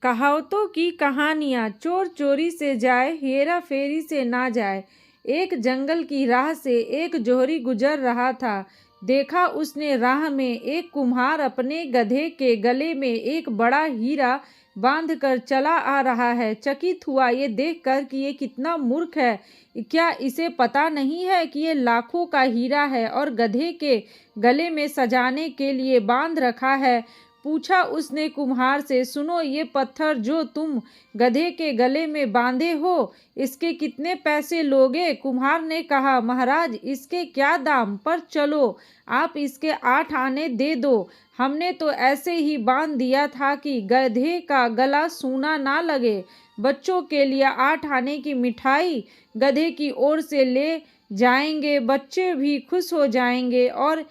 कहावतों की कहानियाँ। चोर चोरी से जाए, हेरा फेरी से ना जाए। एक जंगल की राह से एक जोहरी गुजर रहा था। देखा उसने राह में एक कुम्हार अपने गधे के गले में एक बड़ा हीरा बांध कर चला आ रहा है। चकित हुआ ये देखकर कि ये कितना मूर्ख है। क्या इसे पता नहीं है कि ये लाखों का हीरा है और गधे के गले में सजाने के लिए बांध रखा है। पूछा उसने कुम्हार से, सुनो, ये पत्थर जो तुम गधे के गले में बांधे हो, इसके कितने पैसे लोगे? कुम्हार ने कहा, महाराज, इसके क्या दाम, पर चलो आप इसके 8 आने दे दो। हमने तो ऐसे ही बांध दिया था कि गधे का गला सूना ना लगे। बच्चों के लिए 8 आने की मिठाई गधे की ओर से ले जाएंगे, बच्चे भी खुश हो जाएंगे और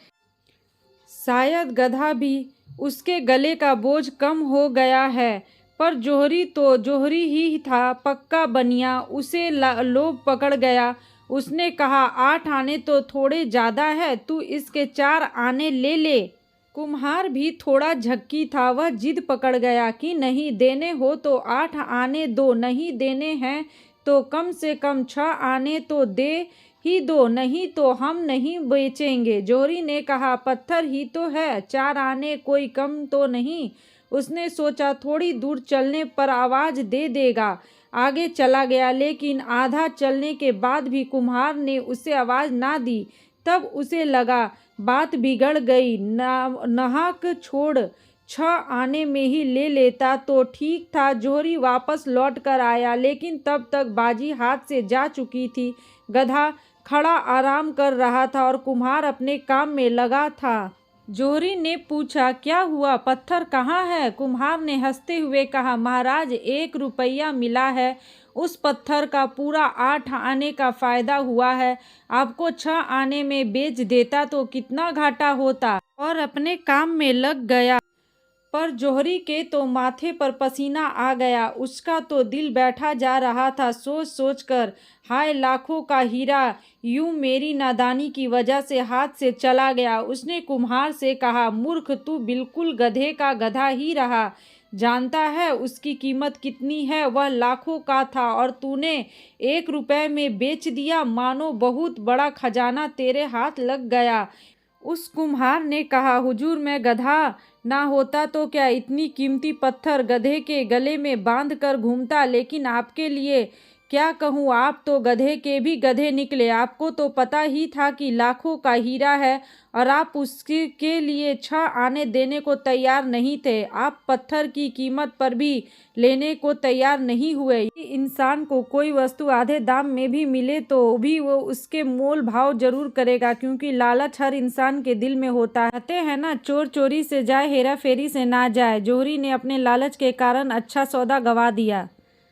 शायद गधा भी उसके गले का बोझ कम हो गया है। पर जोहरी तो जोहरी ही था, पक्का बनिया। उसे लोभ पकड़ गया। उसने कहा, 8 आने तो थोड़े ज़्यादा है, तू इसके 4 आने ले ले। कुम्हार भी थोड़ा झक्की था। वह जिद पकड़ गया कि नहीं, देने हो तो 8 आने दो, नहीं देने हैं तो कम से कम 6 आने तो दे ही दो, नहीं तो हम नहीं बेचेंगे। जोहरी ने कहा, पत्थर ही तो है, 4 आने कोई कम तो नहीं। उसने सोचा थोड़ी दूर चलने पर आवाज दे देगा। आगे चला गया, लेकिन आधा चलने के बाद भी कुम्हार ने उसे आवाज ना दी। तब उसे लगा बात बिगड़ गई। नाहक छोड़ 6 आने में ही ले लेता तो ठीक था। जोहरी वापस लौट कर आया, लेकिन तब तक बाजी हाथ से जा चुकी थी। गधा खड़ा आराम कर रहा था और कुम्हार अपने काम में लगा था। जोहरी ने पूछा, क्या हुआ, पत्थर कहाँ है? कुम्हार ने हंसते हुए कहा, महाराज, 1 रुपया मिला है। उस पत्थर का पूरा 8 आने का फायदा हुआ है। आपको 6 आने में बेच देता तो कितना घाटा होता। और अपने काम में लग गया। पर जोहरी के तो माथे पर पसीना आ गया। उसका तो दिल बैठा जा रहा था सोच सोच कर। हाय, लाखों का हीरा यूं मेरी नादानी की वजह से हाथ से चला गया। उसने कुम्हार से कहा, मूर्ख, तू बिल्कुल गधे का गधा ही रहा। जानता है उसकी कीमत कितनी है? वह लाखों का था और तूने 1 रुपए में बेच दिया। मानो बहुत बड़ा खजाना तेरे हाथ लग गया। उस कुम्हार ने कहा, हुजूर, मैं गधा ना होता तो क्या इतनी कीमती पत्थर गधे के गले में बांध कर घूमता। लेकिन आपके लिए क्या कहूँ, आप तो गधे के भी गधे निकले। आपको तो पता ही था कि लाखों का हीरा है और आप उसके के लिए 6 आने देने को तैयार नहीं थे। आप पत्थर की कीमत पर भी लेने को तैयार नहीं हुए। इंसान को कोई वस्तु आधे दाम में भी मिले तो भी वो उसके मोल भाव जरूर करेगा, क्योंकि लालच हर इंसान के दिल में होता है। कहते हैं ना, चोर चोरी से जाए, हेरा फेरी से ना जाए। जोहरी ने अपने लालच के कारण अच्छा सौदा गवा दिया।